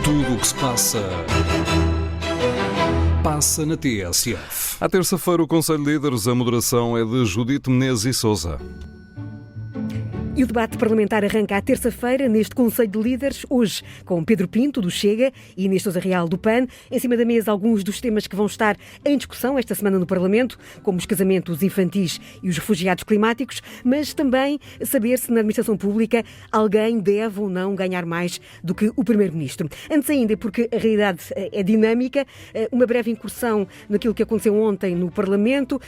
Tudo o que se passa, passa na TSF. À terça-feira, o Conselho de Líderes, a moderação é de Judite Menezes e Sousa. E o debate parlamentar arranca à terça-feira neste Conselho de Líderes, hoje com Pedro Pinto, do Chega, e Inês Sousa Real, do PAN. Em cima da mesa, alguns dos temas que vão estar em discussão esta semana no Parlamento, como os casamentos infantis e os refugiados climáticos, mas também saber se na administração pública alguém deve ou não ganhar mais do que o Primeiro-Ministro. Antes ainda, porque a realidade é dinâmica, uma breve incursão naquilo que aconteceu ontem no Parlamento.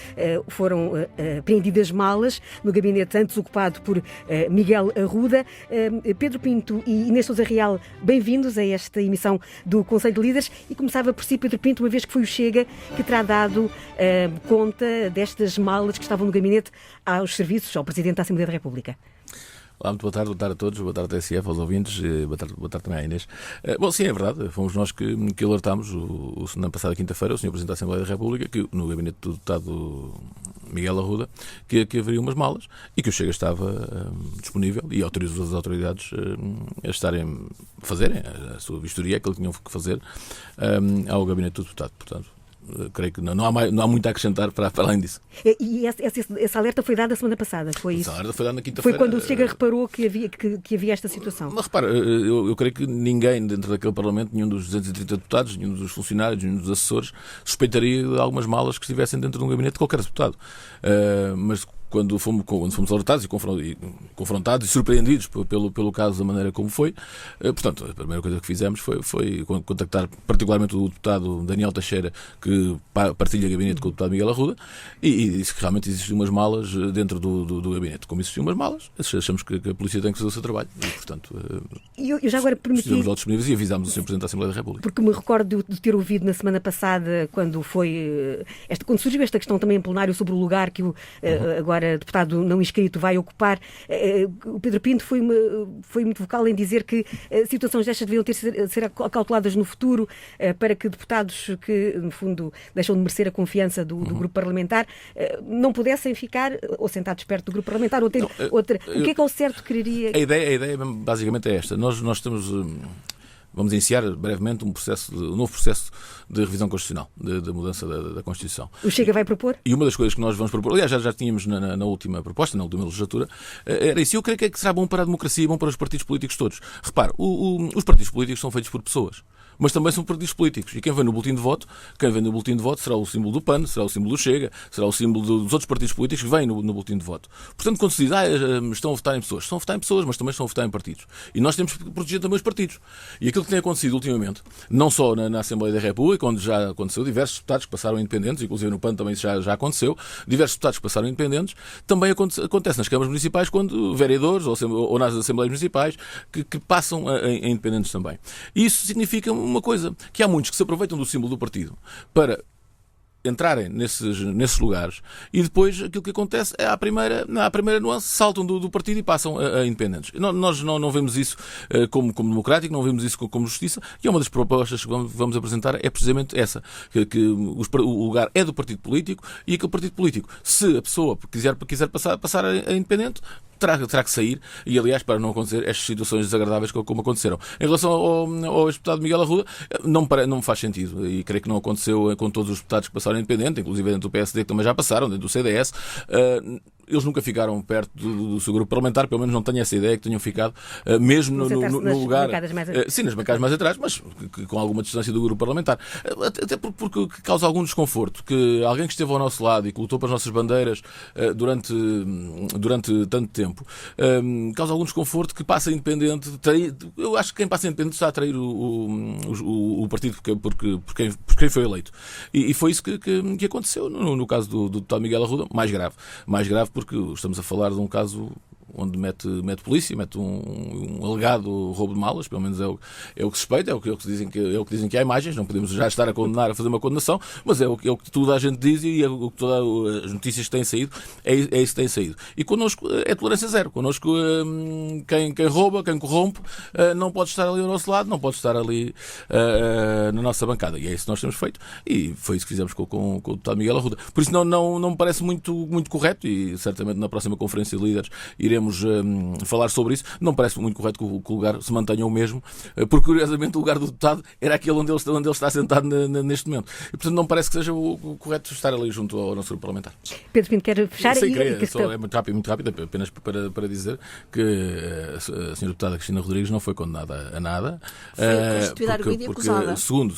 Foram apreendidas malas no gabinete antes ocupado por Miguel Arruda. Pedro Pinto e Inês Sousa Real, bem-vindos a esta emissão do Conselho de Líderes. E começava por si, Pedro Pinto, uma vez que foi o Chega que terá dado conta destas malas que estavam no gabinete aos serviços, ao Presidente da Assembleia da República. Olá, muito boa tarde a todos, boa tarde à TSF, aos ouvintes, boa tarde também à Inês. Bom, sim, é verdade, fomos nós que alertámos na passada quinta-feira o Sr. Presidente da Assembleia da República, que no gabinete do deputado Miguel Arruda, que haveria umas malas e que o Chega estava disponível e autorizou as autoridades a fazerem a sua vistoria, que eles tinham que fazer ao gabinete do deputado, portanto. Creio que não há muito a acrescentar para além disso. E essa alerta foi dada a semana passada, foi isso? Essa alerta foi dada na quinta-feira. Foi quando o Chega reparou que havia esta situação? Mas repara, eu creio que ninguém dentro daquele Parlamento, nenhum dos 230 deputados, nenhum dos funcionários, nenhum dos assessores, suspeitaria de algumas malas que estivessem dentro de um gabinete de qualquer deputado. Mas quando fomos alertados e confrontados e surpreendidos pelo caso da maneira como foi, portanto, a primeira coisa que fizemos foi contactar particularmente o deputado Daniel Teixeira, que partilha gabinete com o deputado Miguel Arruda, e disse que realmente existiam umas malas dentro do gabinete. Como existiam umas malas, achamos que a polícia tem que fazer o seu trabalho e, portanto, eu já agora estivemos lá disponíveis e avisámos o Sr. Presidente da Assembleia da República. Porque me recordo de ter ouvido na semana passada, quando surgiu esta questão também em plenário sobre o lugar que o agora deputado não inscrito vai ocupar. O Pedro Pinto foi muito vocal em dizer que situações destas deviam ser acauteladas no futuro para que deputados que, no fundo, deixam de merecer a confiança do grupo parlamentar não pudessem ficar ou sentados perto do grupo parlamentar ou ter outra. O que é o certo que quereria? A ideia basicamente é esta. Nós estamos... Vamos iniciar brevemente um novo processo de revisão constitucional, de mudança da Constituição. O Chega vai propor? E uma das coisas que nós vamos propor, aliás, já tínhamos na última proposta, na última legislatura, era isso. Eu creio que será bom para a democracia e bom para os partidos políticos todos. Repare, os partidos políticos são feitos por pessoas, mas também são partidos políticos. E quem vem no boletim de voto será o símbolo do PAN, será o símbolo do Chega, será o símbolo dos outros partidos políticos que vêm no boletim de voto. Portanto, quando se diz, estão a votar em pessoas, mas também estão a votar em partidos. E nós temos que proteger também os partidos. E aquilo que tem acontecido ultimamente, não só na Assembleia da República, onde já aconteceu, diversos deputados que passaram independentes, inclusive no PAN também isso já aconteceu, diversos deputados que passaram independentes, também acontece nas câmaras municipais, quando vereadores ou nas Assembleias municipais que passam em independentes também. E isso significa uma coisa, que há muitos que se aproveitam do símbolo do partido para entrarem nesses lugares e depois aquilo que acontece é à primeira nuance, saltam do partido e passam a independentes. Nós não vemos isso como democrático, não vemos isso como justiça, e é uma das propostas que vamos apresentar é precisamente essa, que o lugar é do partido político e aquele partido político, se a pessoa quiser passar a independente, terá que sair, e aliás, para não acontecer estas situações desagradáveis como aconteceram. Em relação ao ex-deputado Miguel Arruda, não me faz sentido, e creio que não aconteceu com todos os deputados que passaram independente, inclusive dentro do PSD, que também já passaram, dentro do CDS. Eles nunca ficaram perto do seu grupo parlamentar, pelo menos não tenho essa ideia que tenham ficado, mesmo no lugar. Sim, nas bancadas mais atrás, mas com alguma distância do grupo parlamentar. Até porque causa algum desconforto que alguém que esteve ao nosso lado e que lutou para as nossas bandeiras durante tanto tempo, causa algum desconforto que passa independente. Eu acho que quem passa independente está a trair o partido por quem foi eleito. E foi isso que aconteceu no caso do deputado Miguel Arruda, mais grave porque estamos a falar de um caso onde mete polícia, mete um alegado roubo de malas, pelo menos é o que se suspeita, é o que dizem que há imagens, não podemos já estar a fazer uma condenação, mas é o que toda a gente diz e é o que todas as notícias que têm saído, é isso que tem saído. E connosco é tolerância zero, connosco quem rouba, quem corrompe, não pode estar ali ao nosso lado, não pode estar ali na nossa bancada, e é isso que nós temos feito, e foi isso que fizemos com o deputado Miguel Arruda. Por isso não me parece muito correto, e certamente na próxima conferência de líderes iremos iremos falar sobre isso. Não parece muito correto que o lugar se mantenha o mesmo, porque curiosamente o lugar do deputado era aquele onde ele está sentado neste momento. E portanto não parece que seja o correto estar ali junto ao nosso grupo parlamentar. Pedro Pinto, quer fechar? Sim, é muito rápido, apenas para dizer que a senhora deputada Cristina Rodrigues não foi condenada a nada. Foi constituída arguida e acusada. Segundo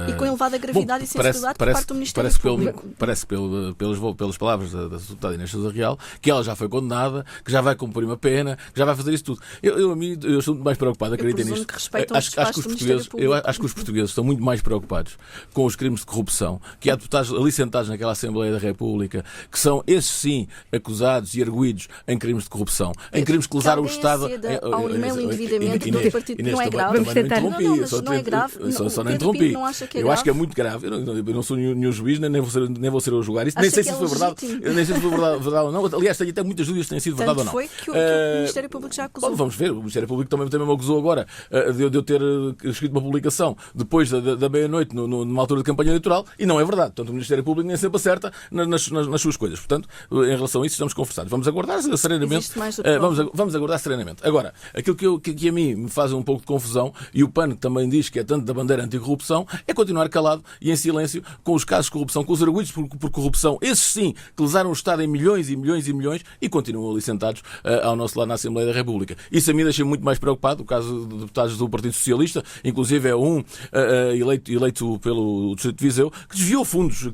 e com elevada gravidade e sensibilidade por parte do Ministério Público. Parece pelas palavras da deputada Inês Sousa Real que ela já foi condenada, que já vai cumprir uma pena, que já vai fazer isso tudo. Eu estou muito mais preocupado, acreditem nisto. Acho que os portugueses estão muito mais preocupados com os crimes de corrupção, que há deputados ali sentados naquela Assembleia da República, que são, esses sim, acusados e arguidos em crimes de corrupção, em crimes que lesaram o Estado... ao e-mail indevidamente do partido, não é grave. Vamos tentar. Não é grave. Só não interrompi. Eu acho que é muito grave. Eu não sou nenhum juiz, nem vou ser eu a julgar isso. Nem sei se foi verdade. Nem sei se foi verdade ou não. Aliás, tenho até muitas dúvidas se tem sido verdade ou não. Foi que o Ministério Público já acusou. Vamos ver. O Ministério Público também me acusou agora de eu ter escrito uma publicação depois da meia-noite numa altura de campanha eleitoral, e não é verdade. Portanto, o Ministério Público nem sempre acerta nas suas coisas. Portanto, em relação a isso, estamos conversados. Vamos aguardar serenamente. Vamos aguardar serenamente. Agora, aquilo que a mim me faz um pouco de confusão, e o PAN também diz que é tanto da bandeira anticorrupção, é continuar calado e em silêncio com os casos de corrupção, com os arguidos por corrupção, esses sim, que lesaram o Estado em milhões e milhões e milhões, e continuam ali sentados ao nosso lado na Assembleia da República. Isso a mim deixa muito mais preocupado, o caso de deputados do Partido Socialista, inclusive é um eleito pelo Distrito de Viseu, que desviou fundos,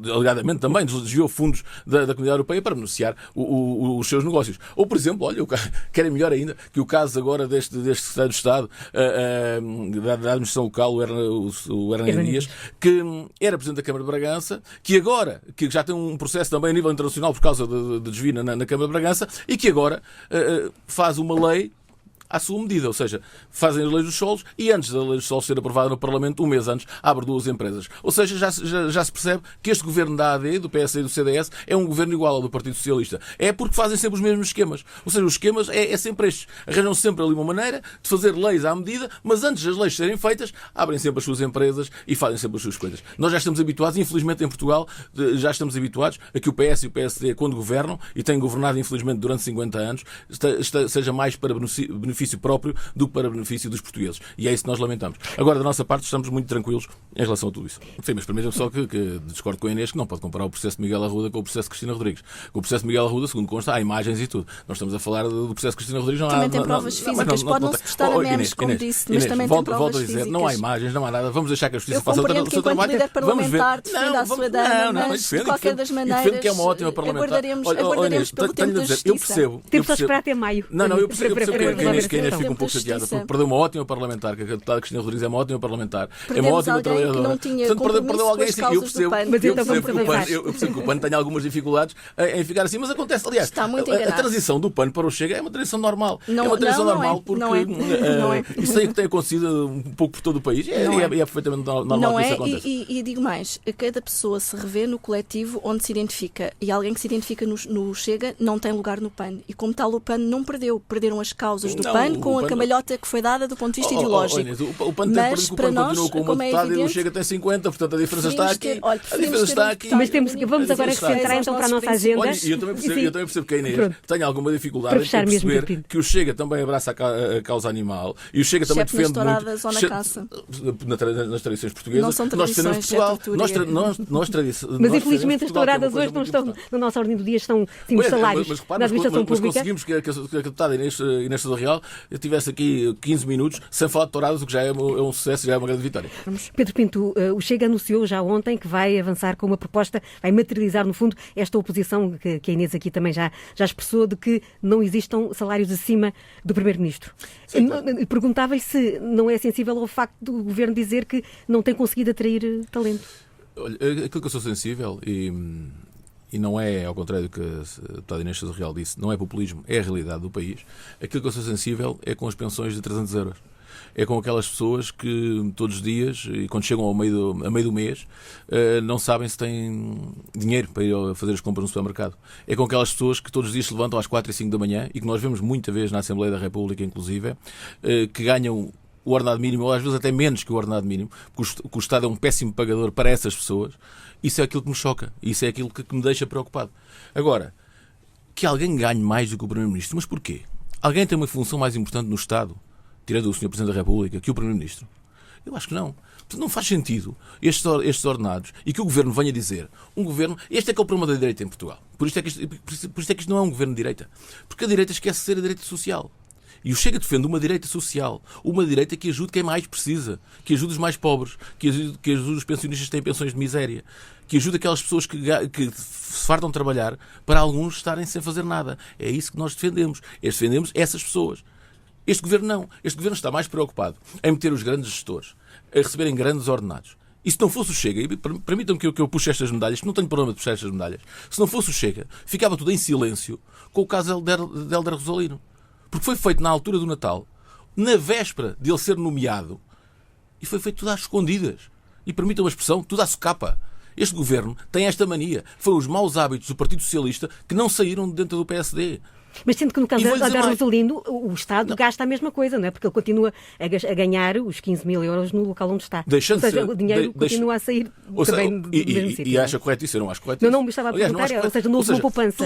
alegadamente também desviou fundos da Comunidade Europeia para beneficiar os seus negócios. Ou, por exemplo, olha, querem melhor ainda, que o caso agora deste Secretário de Estado da Administração Local, o Hernani Dias, que era Presidente da Câmara de Bragança, que já tem um processo também a nível internacional por causa de desvio na Câmara de Bragança, e que agora faz uma lei à sua medida, ou seja, fazem as leis dos solos e antes da lei dos solos ser aprovada no Parlamento, um mês antes, abre duas empresas. Ou seja, já se percebe que este governo da AD, do PS e do CDS, é um governo igual ao do Partido Socialista. É porque fazem sempre os mesmos esquemas. Ou seja, os esquemas é sempre estes. Arranjam sempre ali uma maneira de fazer leis à medida, mas antes das leis serem feitas, abrem sempre as suas empresas e fazem sempre as suas coisas. Nós já estamos habituados, infelizmente em Portugal, já estamos habituados a que o PS e o PSD, quando governam, e têm governado infelizmente durante 50 anos, seja mais para benefício próprio do que para benefício dos portugueses. E é isso que nós lamentamos. Agora, da nossa parte, estamos muito tranquilos em relação a tudo isso. Sim, mas permitam-me só que discordo com a Inês, que não pode comparar o processo de Miguel Arruda com o processo de Cristina Rodrigues. Com o processo de Miguel Arruda, segundo consta, há imagens e tudo. Nós estamos a falar do processo de Cristina Rodrigues. Não também tem provas físicas, pode não se prestar a menos, como disse, mas também tem provas volto a dizer, físicas. não há imagens, não há nada. Vamos deixar que a Justiça faça o seu trabalho. Líder parlamentar defenda a sua dama, mas de qualquer das maneiras, defendo que é uma ótima parlamentar. Aguardaremos pelo tempo da Justiça. Eu percebo. Temos só esperar até maio. Eu percebo que a Inês fica um pouco chateada, porque perdeu uma ótima parlamentar, que a deputada Cristina Rodrigues é uma ótima parlamentar, é uma ótima trabalhadora. Portanto, perdeu alguém assim. Eu percebo que o PAN tem algumas dificuldades em ficar assim, mas acontece. Aliás, a transição do PAN para o Chega é uma transição normal. É uma transição normal porque isso aí que tem acontecido um pouco por todo o país. É perfeitamente normal que isso aconteça. E digo mais, cada pessoa se revê no coletivo onde se identifica, e alguém que se identifica no Chega não tem lugar no PAN. E como tal, o PAN não perderam as causas do PAN com a camalhota que foi dada do ponto de vista ideológico. O PAN tem perdido, o PAN continua com uma deputada e o Chega tem 50, portanto a diferença está aqui. Mas vamos agora centrar então para a nossa agenda. E eu também percebo que a Inês tem alguma dificuldade em perceber que o Chega também abraça a causa animal e o Chega também defende muito nas tradições portuguesas. Não são tradições, mas infelizmente as touradas hoje não estão na nossa ordem do dia, estão sim os salários na administração pública. Mas conseguimos que a deputada Inês Sousa Real tivesse aqui 15 minutos sem falar de touradas, o que já é um sucesso, já é uma grande vitória. Pedro Pinto, o Chega anunciou já ontem que vai avançar com uma proposta, vai materializar no fundo esta oposição que a Inês aqui também já expressou, de que não existam salários acima do Primeiro-Ministro. Perguntava-lhe se não é sensível ao facto do Governo dizer que não tem conseguido atrair talento. Olha, aquilo que eu sou sensível e não é, ao contrário do que a deputada Inês Sousa Real disse, não é populismo, é a realidade do país. Aquilo que eu sou sensível é com as pensões de 300 euros. É com aquelas pessoas que todos os dias, e quando chegam a meio do mês, não sabem se têm dinheiro para ir fazer as compras no supermercado. É com aquelas pessoas que todos os dias se levantam às 4 e 5 da manhã, e que nós vemos muita vez na Assembleia da República, inclusive, que ganham o ordenado mínimo, ou às vezes até menos que o ordenado mínimo, porque o Estado é um péssimo pagador para essas pessoas. Isso é aquilo que me choca. Isso é aquilo que me deixa preocupado. Agora, que alguém ganhe mais do que o Primeiro-Ministro. Mas porquê? Alguém tem uma função mais importante no Estado, tirando o Sr. Presidente da República, que o Primeiro-Ministro? Eu acho que não. Portanto, não faz sentido estes ordenados e que o Governo venha dizer, este é que é o problema da direita em Portugal. Por isto é que isto não é um Governo de direita. Porque a direita esquece de ser a direita social. E o Chega defende uma direita social, uma direita que ajude quem mais precisa, que ajude os mais pobres, que ajude os pensionistas que têm pensões de miséria, que ajude aquelas pessoas que se fartam de trabalhar para alguns estarem sem fazer nada. É isso que nós defendemos. Defendemos essas pessoas. Este Governo não. Este Governo está mais preocupado em meter os grandes gestores a receberem grandes ordenados. E se não fosse o Chega, e permitam-me que eu puxe estas medalhas, que não tenho problema de puxar estas medalhas, se não fosse o Chega, ficava tudo em silêncio com o caso de Hélder Rosalino. Porque foi feito na altura do Natal, na véspera de ele ser nomeado, e foi feito tudo às escondidas. E permitam a expressão, tudo à socapa. Este Governo tem esta mania. Foi os maus hábitos do Partido Socialista que não saíram dentro do PSD. Mas sendo que no caso de Hélder Rosalino, o Estado gasta a mesma coisa, não é? Porque ele continua a ganhar os 15 mil euros no local onde está. Ou seja, o dinheiro continua a sair também do mesmo sítio. E acha correto isso? Eu não acho correto isso. Não me estava a perguntar, ou seja, não houve uma poupança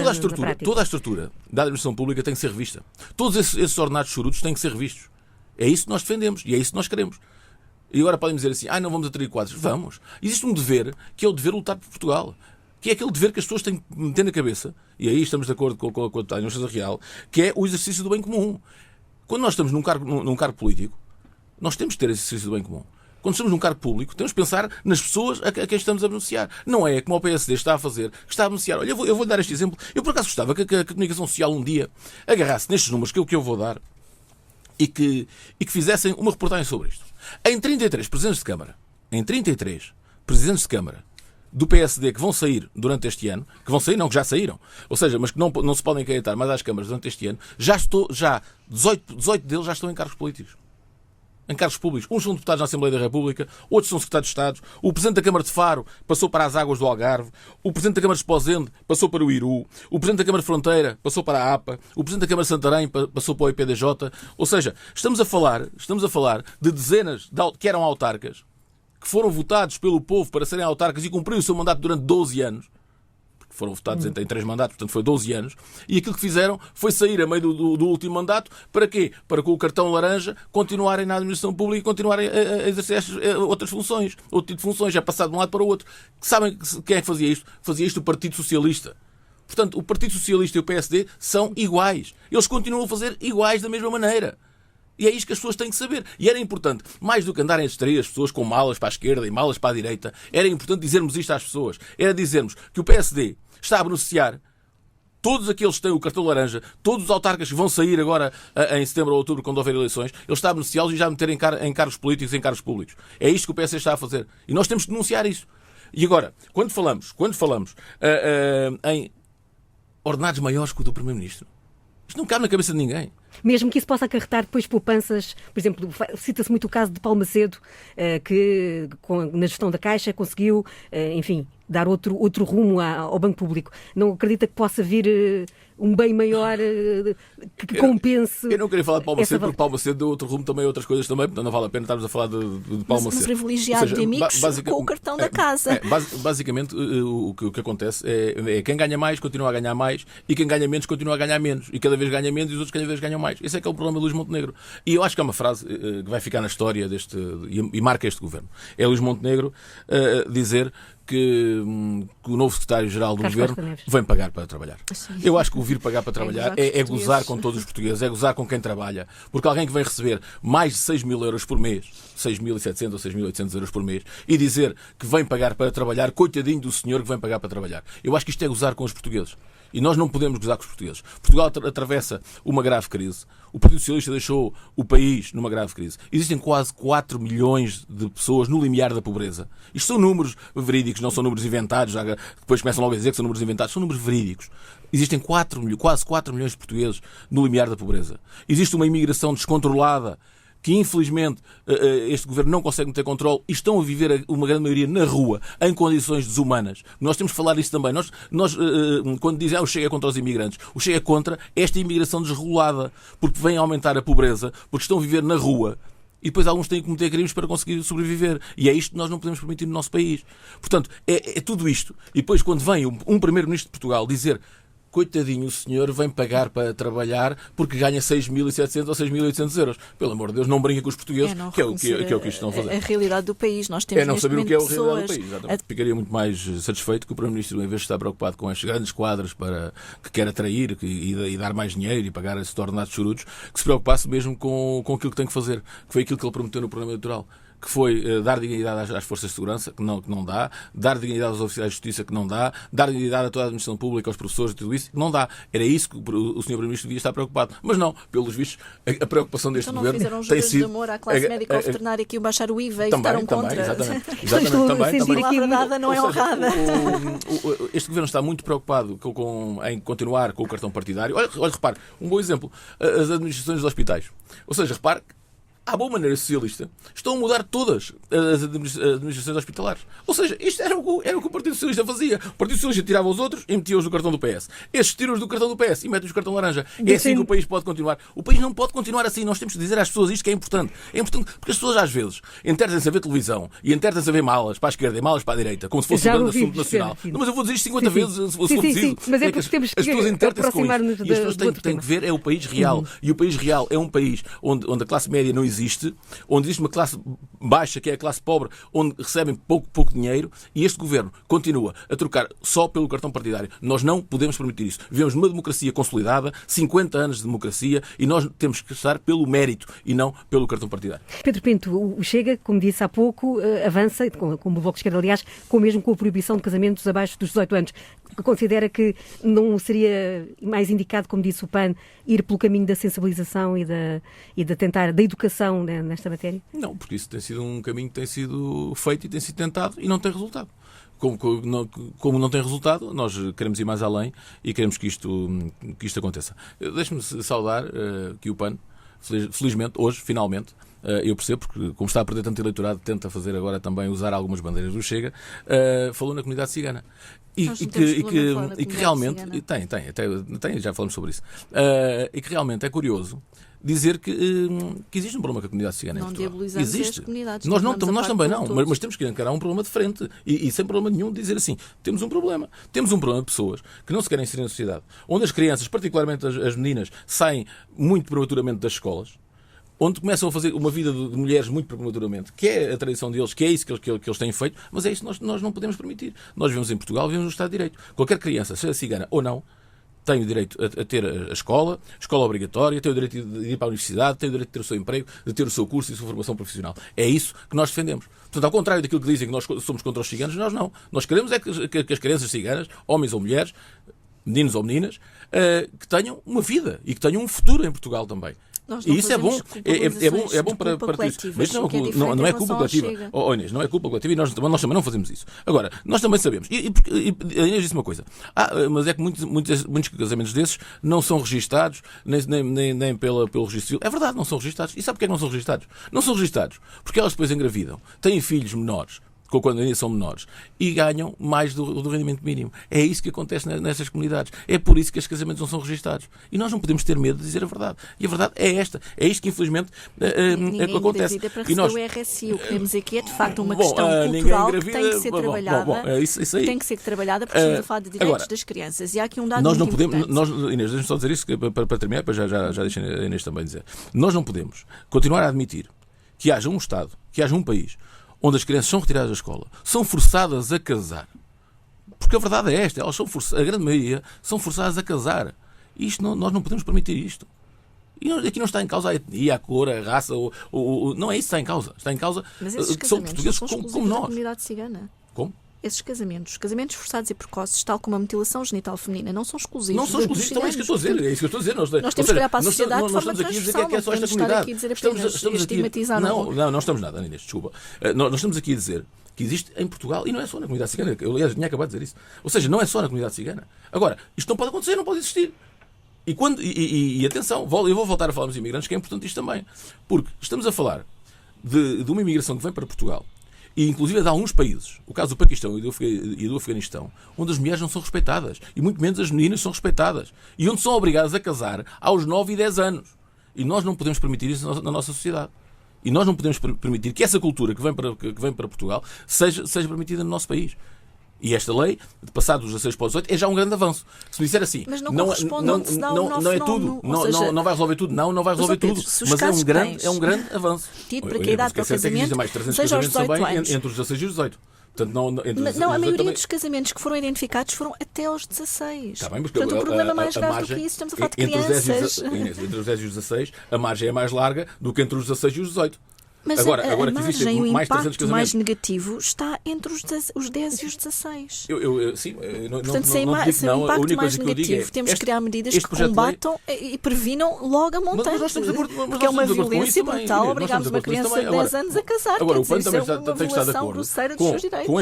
toda a estrutura da administração pública tem que ser revista. Todos esses ordenados chorudos têm que ser revistos. É isso que nós defendemos e é isso que nós queremos. E agora podem dizer assim, não vamos atrair quadros. Vamos. Existe um dever, que é o dever de lutar por Portugal. Que é aquele dever que as pessoas têm que meter na cabeça, e aí estamos de acordo com a administração real, que é o exercício do bem comum. Quando nós estamos num cargo político, nós temos que ter esse exercício do bem comum. Quando estamos num cargo público, temos que pensar nas pessoas a quem estamos a beneficiar. Não é como o PSD está a fazer, que está a beneficiar. Olha, eu vou dar este exemplo. Eu, por acaso, gostava que a comunicação social um dia agarrasse nestes números que eu vou dar e que fizessem uma reportagem sobre isto. Em 33 presidentes de Câmara, do PSD que vão sair durante este ano, que vão sair, não, que já saíram, ou seja, mas que não se podem candidatar mais às câmaras durante este ano, 18 deles já estão em cargos políticos. Em cargos públicos. Uns são deputados na Assembleia da República, outros são secretários de Estado. O Presidente da Câmara de Faro passou para as águas do Algarve. O Presidente da Câmara de Esposende passou para o Iru. O Presidente da Câmara de Fronteira passou para a APA. O Presidente da Câmara de Santarém passou para o IPDJ. Ou seja, estamos a falar de dezenas que eram autarcas, que foram votados pelo povo para serem autarcas e cumpriram o seu mandato durante 12 anos, porque foram votados em 3 mandatos, portanto foi 12 anos, e aquilo que fizeram foi sair a meio do último mandato, para quê? Para com o cartão laranja continuarem na administração pública e continuarem a exercer outras funções, outro tipo de funções, já passado de um lado para o outro. Sabem quem é que fazia isto? Fazia isto o Partido Socialista. Portanto, o Partido Socialista e o PSD são iguais. Eles continuam a fazer iguais da mesma maneira. E é isto que as pessoas têm que saber. E era importante, mais do que andarem a distrair as pessoas com malas para a esquerda e malas para a direita, era importante dizermos isto às pessoas. Era dizermos que o PSD está a beneficiar todos aqueles que têm o cartão laranja, todos os autarcas que vão sair agora em setembro ou outubro, quando houver eleições, ele está a beneficiá-los e já a meter em cargos políticos, em cargos públicos. É isto que o PSD está a fazer. E nós temos que denunciar isso. E agora, quando falamos em ordenados maiores que o do Primeiro-Ministro, isto não cabe na cabeça de ninguém. Mesmo que isso possa acarretar depois poupanças, por exemplo, cita-se muito o caso de Paulo Macedo, que na gestão da Caixa conseguiu, enfim, dar outro rumo ao banco público. Não acredita que possa vir um bem maior que compense... Eu não queria falar de Paulo Macedo, porque Paulo Macedo deu outro rumo também a outras coisas também, portanto não vale a pena estarmos a falar de Paulo Macedo. Mas privilegiado de amigos com o cartão da casa. Basicamente, o que acontece é quem ganha mais continua a ganhar mais e quem ganha menos continua a ganhar menos. E cada vez ganha menos e os outros cada vez ganham mais. Esse é que é o problema de Luís Montenegro. E eu acho que é uma frase que vai ficar na história e marca este governo. É Luís Montenegro dizer que o novo secretário-geral do governo vem pagar para trabalhar. Eu acho que o vir pagar para trabalhar é gozar com todos os portugueses, é gozar com quem trabalha. Porque alguém que vem receber mais de 6 mil euros por mês, 6.700 ou 6.800 euros por mês, e dizer que vem pagar para trabalhar, coitadinho do senhor que vem pagar para trabalhar. Eu acho que isto é gozar com os portugueses. E nós não podemos gozar com os portugueses. Portugal atravessa uma grave crise. O Partido Socialista deixou o país numa grave crise. Existem quase 4 milhões de pessoas no limiar da pobreza. Isto são números verídicos, não são números inventados. Depois começam logo a dizer que são números inventados. São números verídicos. Existem quase 4 milhões de portugueses no limiar da pobreza. Existe uma imigração descontrolada que infelizmente este governo não consegue meter controle e estão a viver uma grande maioria na rua, em condições desumanas. Nós temos que falar disso também. Nós quando dizem o Chega é contra os imigrantes, o Chega é contra esta imigração desregulada, porque vem aumentar a pobreza, porque estão a viver na rua. E depois alguns têm que cometer crimes para conseguir sobreviver. E é isto que nós não podemos permitir no nosso país. Portanto, é tudo isto. E depois quando vem um Primeiro-Ministro de Portugal dizer coitadinho, o senhor vem pagar para trabalhar porque ganha 6.700 ou 6.800 euros. Pelo amor de Deus, não brinca com os portugueses, que é o que isto estão a fazer. A realidade do país. Nós temos Não saber o que é a pessoas... realidade do país. Exatamente. Ficaria muito mais satisfeito que o Primeiro-Ministro, em vez de estar preocupado com estes grandes quadros que quer atrair e dar mais dinheiro e pagar esses ordenados chorudos, que se preocupasse mesmo com aquilo que tem que fazer, que foi aquilo que ele prometeu no programa eleitoral, que foi dar dignidade às forças de segurança, que não dá, dar dignidade aos oficiais de justiça, que não dá, dar dignidade a toda a administração pública, aos professores e tudo isso, que não dá. Era isso que o Sr. Primeiro-Ministro devia estar preocupado. Mas não, pelos vistos, a preocupação deste então governo fizeram tem juros sido... de amor à classe médica ou veterinária que iam baixar o IVA e votaram contra. Exatamente. A palavra dada não é honrada. Este governo está muito preocupado em continuar com o cartão partidário. Olha, repare, um bom exemplo, as administrações dos hospitais. Ou seja, repare, à boa maneira socialista, estão a mudar todas as administrações hospitalares. Ou seja, isto era o que o Partido Socialista fazia. O Partido Socialista tirava os outros e metia-os no cartão do PS. Estes tiram-os do cartão do PS e metem-os no cartão laranja. É assim que o país pode continuar. O país não pode continuar assim. Nós temos que dizer às pessoas isto que é importante. É importante porque as pessoas às vezes enterdem-se a ver televisão e enterdem-se a ver malas para a esquerda e malas para a direita, como se fosse um grande assunto nacional. Não, mas eu vou dizer isto 50 vezes, se for preciso. Mas é porque temos que as pessoas enterdem-se com isto. aproximar-nos E as pessoas têm que ver é o país real. E o país real é um país onde a classe média não existe, onde existe uma classe baixa, que é a classe pobre, onde recebem pouco dinheiro, e este governo continua a trocar só pelo cartão partidário. Nós não podemos permitir isso. Vivemos numa democracia consolidada, 50 anos de democracia, e nós temos que estar pelo mérito e não pelo cartão partidário. Pedro Pinto, o Chega, como disse há pouco, avança, como o Bloco de Esquerda, aliás, mesmo com a proibição de casamentos abaixo dos 18 anos. Considera que não seria mais indicado, como disse o PAN, ir pelo caminho da sensibilização e da educação, né, nesta matéria? Não, porque isso tem sido um caminho que tem sido feito e tem sido tentado e não tem resultado. Como não tem resultado, nós queremos ir mais além e queremos que isto aconteça. Deixe-me saudar que o PAN, felizmente, hoje, finalmente, eu percebo, porque como está a perder tanto eleitorado, tenta fazer agora também usar algumas bandeiras do Chega, falou na comunidade cigana. E que realmente tem, já falamos sobre isso, e que realmente é curioso dizer que existe um problema com a comunidade cigana em Portugal. Existe. Nós também não, mas temos que encarar um problema de frente e sem problema nenhum dizer assim, temos um problema de pessoas que não se querem inserir na sociedade, onde as crianças, particularmente as meninas, saem muito prematuramente das escolas, onde começam a fazer uma vida de mulheres muito prematuramente, que é a tradição deles, que é isso que eles têm feito, mas é isso que nós não podemos permitir. Nós vivemos em Portugal, vivemos no Estado de Direito. Qualquer criança, seja cigana ou não, tem o direito a ter a escola obrigatória, tem o direito de ir para a universidade, tem o direito de ter o seu emprego, de ter o seu curso e a sua formação profissional. É isso que nós defendemos. Portanto, ao contrário daquilo que dizem que nós somos contra os ciganos, nós não. Nós queremos é que as crianças ciganas, homens ou mulheres, meninos ou meninas, que tenham uma vida e que tenham um futuro em Portugal também. E isso é bom. É bom para isso. Mas não é culpa coletiva. Inês, não é culpa coletiva e nós também não fazemos isso. Agora, nós também sabemos. E a Inês disse uma coisa. Mas é que muitos casamentos desses não são registados, nem pelo registro civil. É verdade, não são registados. E sabe porquê que não são registados? Não são registados porque elas depois engravidam, têm filhos menores, quando ainda são menores, e ganham mais do rendimento mínimo. É isso que acontece nessas comunidades. É por isso que os casamentos não são registados. E nós não podemos ter medo de dizer a verdade. E a verdade é esta. É isto que, infelizmente, acontece. Para receber o RSI. O que queremos aqui é, de facto, uma questão cultural que tem que ser trabalhada. Isso aí. Tem que ser trabalhada porque estamos a falar de direitos das crianças. E há aqui um dado nós muito não podemos, importante. Inês, deixa-me só dizer isso para terminar, depois já deixei a Inês também dizer. Nós não podemos continuar a admitir que haja um Estado, que haja um país, onde as crianças são retiradas da escola, são forçadas a casar. Porque a verdade é esta, a grande maioria são forçadas a casar. E nós não podemos permitir isto. E aqui não está em causa a etnia, a cor, a raça, não é isso que está em causa. Está em causa que são portugueses como nós. Da comunidade cigana. Como? Esses casamentos forçados e precoces, tal como a mutilação genital feminina, não são exclusivos. Não são exclusivos, então é isso que eu estou a dizer. É isso que eu estou a dizer. Nós temos que olhar para a sociedade de forma transversal. Não estamos aqui a dizer que é só esta comunidade. Estamos aqui a estigmatizar. Não estamos nada, Inês, desculpa. Nós estamos aqui a dizer que existe em Portugal, e não é só na comunidade cigana, eu aliás tinha acabado de dizer isso. Ou seja, não é só na comunidade cigana. Agora, isto não pode acontecer, não pode existir. E atenção, eu vou voltar a falar dos imigrantes, que é importante isto também. Porque estamos a falar de uma imigração que vem para Portugal, e inclusive de alguns países, o caso do Paquistão e do Afeganistão, onde as mulheres não são respeitadas, e muito menos as meninas são respeitadas, e onde são obrigadas a casar aos 9 e 10 anos. E nós não podemos permitir isso na nossa sociedade. E nós não podemos permitir que essa cultura que vem para Portugal seja permitida no nosso país. E esta lei, de passar dos 16 para os 18, é já um grande avanço. Se me disser assim, mas não corresponde onde se dá o novo não é tudo, não vai resolver tudo, não vai resolver tudo, mas é um grande avanço. Tido para que a idade para o casamento seja aos 18 anos. Entre os 16 e os 18. Portanto, a maioria dos casamentos que foram identificados foram até aos 16. Tá bem, porque portanto, o problema é mais grave do que isso. Estamos a falar de crianças. Entre os 10 e os 16, a margem é mais larga do que entre os 16 e os 18. Mas agora a que existem margem, o mais 300 impacto casamentos mais negativo está entre os 10 e os 16. Sim, Portanto, sem não digo que não. A impacto única mais coisa que eu digo negativo, temos que criar medidas que projeto de lei- combatam e previnam logo a montante. Mas nós estamos de acordo- mas Porque é nós uma estamos de acordo com violência isso também, brutal Inês, nós obrigarmos estamos uma de acordo com isso criança de também. 10 anos a casar. Agora, Quer o PAN dizer, também isso é uma tem que estar de violação acordo grosseira dos seus direitos. com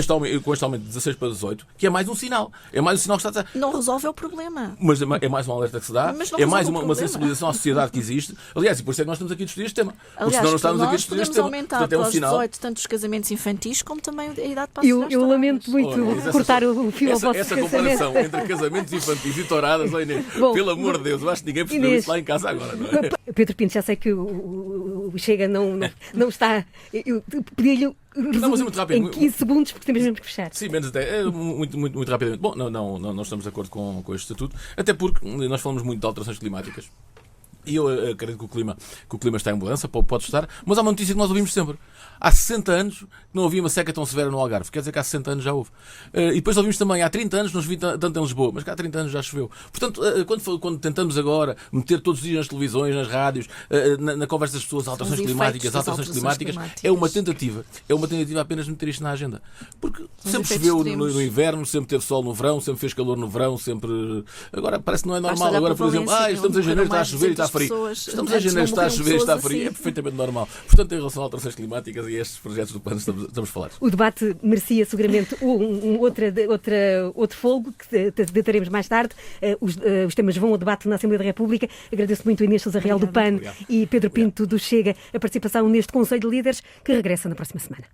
este aumento de 16 para 18, que é mais um sinal. É mais um sinal que está a dizer. Não resolve o problema. Mas é mais um alerta que se dá, Mas não é mais resolve o uma problema. sensibilização à sociedade que existe. Aliás, e por isso é que nós estamos aqui a discutir este tema. Porque Aliás, senão não estamos aqui a nós discutir este podemos tema. aumentar Portanto, é para um os sinal. 18 tanto os casamentos infantis como também a idade para as Eu lamento muito Olha, cortar o fio ao vosso essa pensamento. comparação entre casamentos infantis e touradas, olha, Inês, Bom, pelo amor de Deus, eu acho que ninguém percebeu Inês, isso lá em casa agora, não é? Pedro Pinto, já sei que o Chega não está. Eu pedi-lhe Não, mas é muito rápido. em 15 segundos, porque temos mesmo que fechar. Sim, menos até. Muito rapidamente. Bom, não estamos de acordo com este estatuto, até porque nós falamos muito de alterações climáticas. E eu acredito que o clima está em mudança, pode estar, mas há uma notícia que nós ouvimos sempre. Há 60 anos que não havia uma seca tão severa no Algarve. Quer dizer que há 60 anos já houve. E depois ouvimos também, há 30 anos não chovia tanto em Lisboa, mas que há 30 anos já choveu. Portanto, quando tentamos agora meter todos os dias nas televisões, nas rádios, na conversa das pessoas, alterações climáticas, é uma tentativa apenas de meter isto na agenda. Porque sempre choveu no inverno, sempre teve sol no verão, sempre fez calor no verão, sempre... Agora parece que não é normal. Agora, por exemplo, estamos em janeiro, está a chover e está frio. Estamos em janeiro, está a chover e está frio. É perfeitamente normal. Portanto, em relação a alterações climáticas e estes projetos do PAN estamos a falar. O debate merecia seguramente outro folgo que debateremos mais tarde. Os temas vão ao debate na Assembleia da República. Agradeço muito a Inês Sousa Real do PAN e Pedro Pinto do Chega a participação neste Conselho de Líderes, que regressa na próxima semana.